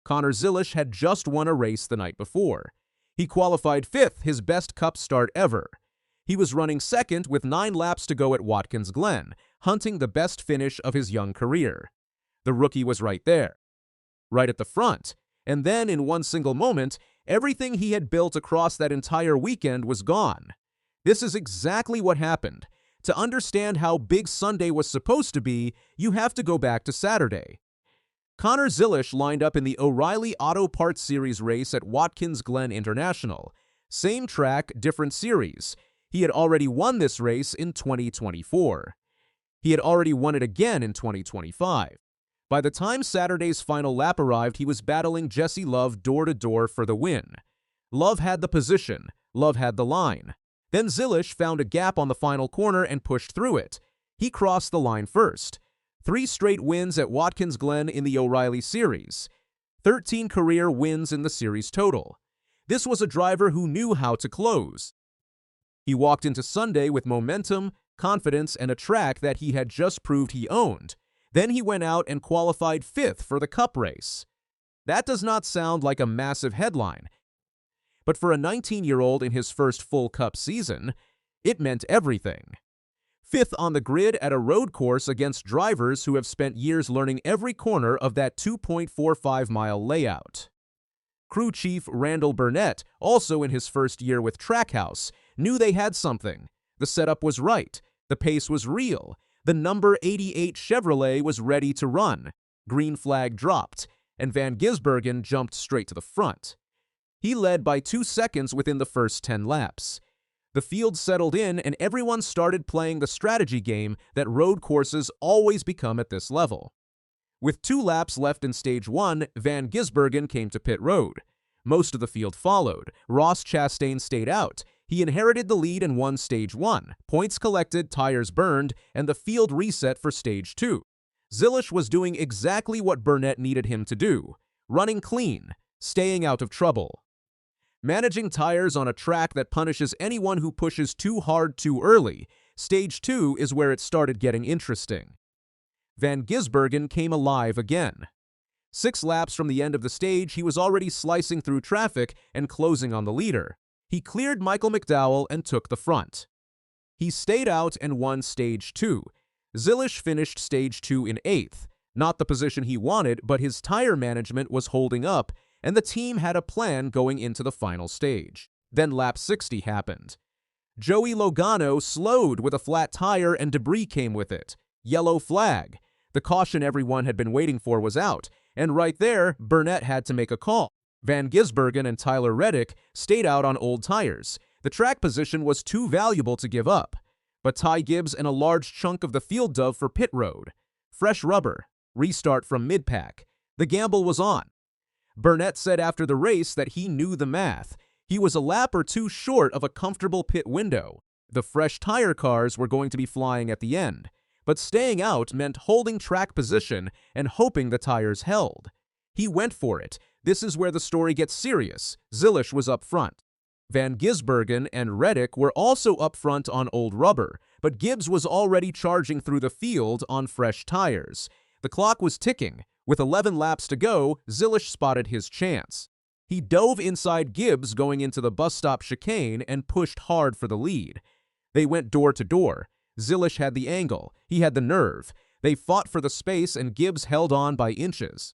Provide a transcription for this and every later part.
Connor Zilisch had just won a race the night before. He qualified 5th, his best Cup start ever. He was running second with 9 laps to go at Watkins Glen, hunting the best finish of his young career. The rookie was right there, right at the front, and then in one single moment, everything he had built across that entire weekend was gone. This is exactly what happened. To understand how big Sunday was supposed to be, you have to go back to Saturday. Connor Zilisch lined up in the O'Reilly Auto Parts Series race at Watkins Glen International. Same track, different series. He had already won this race in 2024. He had already won it again in 2025. By the time Saturday's final lap arrived, he was battling Jesse Love door-to-door for the win. Love had the position. Love had the line. Then Zilisch found a gap on the final corner and pushed through it. He crossed the line first. 3 straight wins at Watkins Glen in the O'Reilly Series. 13 career wins in the series total. This was a driver who knew how to close. He walked into Sunday with momentum, confidence, and a track that he had just proved he owned. Then he went out and qualified 5th for the Cup race. That does not sound like a massive headline, but for a 19-year-old in his first full Cup season, it meant everything. 5th on the grid at a road course against drivers who have spent years learning every corner of that 2.45-mile layout. Crew chief Randall Burnett, also in his first year with Trackhouse, knew they had something. The setup was right. The pace was real. The number 88 Chevrolet was ready to run. Green flag dropped, and Van Gisbergen jumped straight to the front. He led by 2 seconds within the first 10 laps. The field settled in, and everyone started playing the strategy game that road courses always become at this level. With 2 laps left in Stage 1, Van Gisbergen came to pit road. Most of the field followed. Ross Chastain stayed out. He inherited the lead and won Stage 1. Points collected, tires burned, and the field reset for Stage 2. Zilisch was doing exactly what Burnett needed him to do, running clean, staying out of trouble. Managing tires on a track that punishes anyone who pushes too hard too early, Stage 2 is where it started getting interesting. Van Gisbergen came alive again. 6 laps from the end of the stage, he was already slicing through traffic and closing on the leader. He cleared Michael McDowell and took the front. He stayed out and won Stage 2. Zilisch finished Stage 2 in 8th. Not the position he wanted, but his tire management was holding up, and the team had a plan going into the final stage. Then lap 60 happened. Joey Logano slowed with a flat tire and debris came with it. Yellow flag. The caution everyone had been waiting for was out, and right there, Burnett had to make a call. Van Gisbergen and Tyler Reddick stayed out on old tires. The track position was too valuable to give up. But Ty Gibbs and a large chunk of the field dove for pit road. Fresh rubber. Restart from mid-pack. The gamble was on. Burnett said after the race that he knew the math. He was a lap or 2 short of a comfortable pit window. The fresh tire cars were going to be flying at the end, but staying out meant holding track position and hoping the tires held. He went for it. This is where the story gets serious. Zilisch was up front. Van Gisbergen and Reddick were also up front on old rubber, but Gibbs was already charging through the field on fresh tires. The clock was ticking. With 11 laps to go, Zilisch spotted his chance. He dove inside Gibbs going into the bus stop chicane and pushed hard for the lead. They went door to door. Zilisch had the angle. He had the nerve. They fought for the space and Gibbs held on by inches.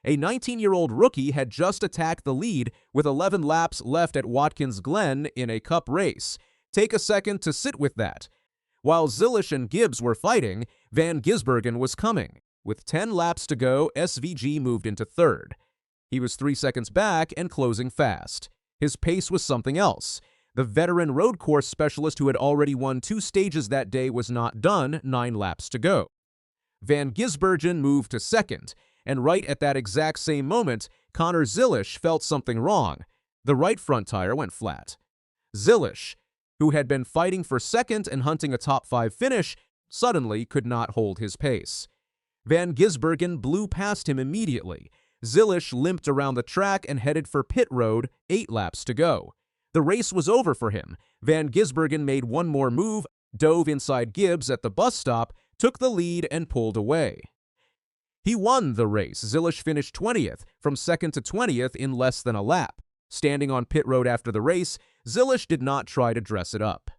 A 19-year-old rookie had just attacked the lead with 11 laps left at Watkins Glen in a Cup race. Take a second to sit with that. While Zilisch and Gibbs were fighting, Van Gisbergen was coming. With 10 laps to go, SVG moved into 3rd. He was 3 seconds back and closing fast. His pace was something else. The veteran road course specialist who had already won 2 stages that day was not done, 9 laps to go. Van Gisbergen moved to 2nd, and right at that exact same moment, Connor Zilisch felt something wrong. The right front tire went flat. Zilisch, who had been fighting for 2nd and hunting a top 5 finish, suddenly could not hold his pace. Van Gisbergen blew past him immediately. Zilisch limped around the track and headed for pit road, 8 laps to go. The race was over for him. Van Gisbergen made one more move, dove inside Gibbs at the bus stop, took the lead and pulled away. He won the race. Zilisch finished 20th, from 2nd to 20th in less than a lap. Standing on pit road after the race, Zilisch did not try to dress it up.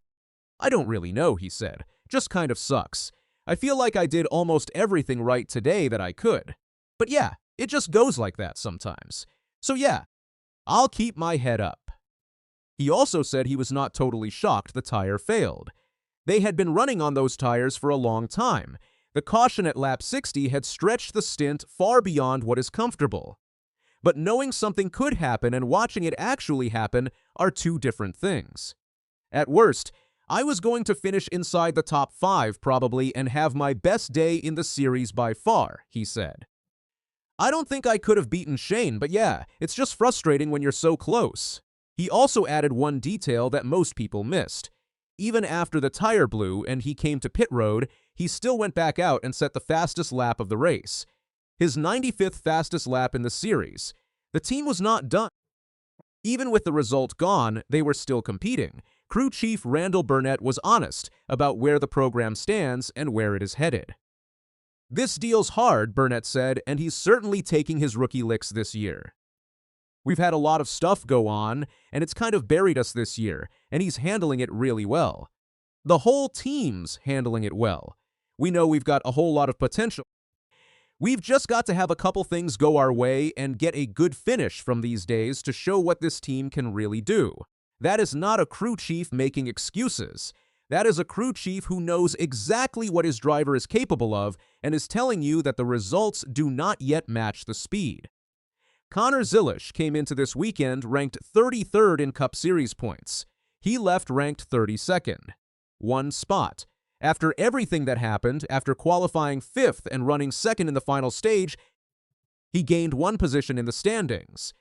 "I don't really know," he said. "Just kind of sucks. I feel like I did almost everything right today that I could. But yeah, it just goes like that sometimes. So yeah, I'll keep my head up." He also said he was not totally shocked the tire failed. They had been running on those tires for a long time. The caution at lap 60 had stretched the stint far beyond what is comfortable. But knowing something could happen and watching it actually happen are two different things. "At worst, I was going to finish inside the top 5 probably and have my best day in the series by far," he said. "I don't think I could have beaten Shane, but yeah, it's just frustrating when you're so close." He also added one detail that most people missed. Even after the tire blew and he came to pit road, he still went back out and set the fastest lap of the race. His 95th fastest lap in the series. The team was not done. Even with the result gone, they were still competing. Crew Chief Randall Burnett was honest about where the program stands and where it is headed. "This deal's hard," Burnett said, "and he's certainly taking his rookie licks this year. We've had a lot of stuff go on, and it's kind of buried us this year, and he's handling it really well. The whole team's handling it well. We know we've got a whole lot of potential. We've just got to have a couple things go our way and get a good finish from these days to show what this team can really do." That is not a crew chief making excuses. That is a crew chief who knows exactly what his driver is capable of and is telling you that the results do not yet match the speed. Connor Zilisch came into this weekend ranked 33rd in Cup Series points. He left ranked 32nd. One spot. After everything that happened, after qualifying 5th and running 2nd in the final stage, he gained one position in the standings.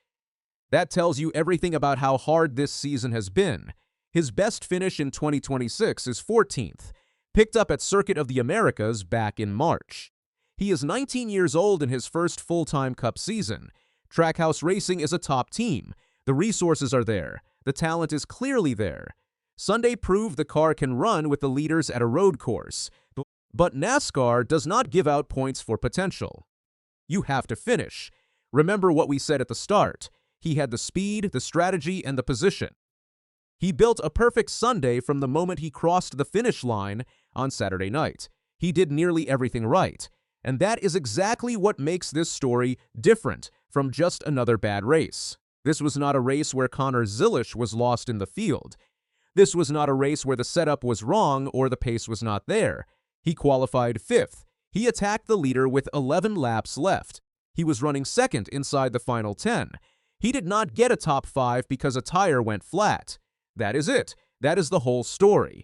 That tells you everything about how hard this season has been. His best finish in 2026 is 14th, picked up at Circuit of the Americas back in March. He is 19 years old in his first full-time Cup season. Trackhouse Racing is a top team. The resources are there. The talent is clearly there. Sunday proved the car can run with the leaders at a road course. But NASCAR does not give out points for potential. You have to finish. Remember what we said at the start. He had the speed, the strategy, and the position. He built a perfect Sunday from the moment he crossed the finish line on Saturday night. He did nearly everything right. And that is exactly what makes this story different from just another bad race. This was not a race where Connor Zilisch was lost in the field. This was not a race where the setup was wrong or the pace was not there. He qualified 5th. He attacked the leader with 11 laps left. He was running 2nd inside the final 10. He did not get a top 5 because a tire went flat. That is it. That is the whole story.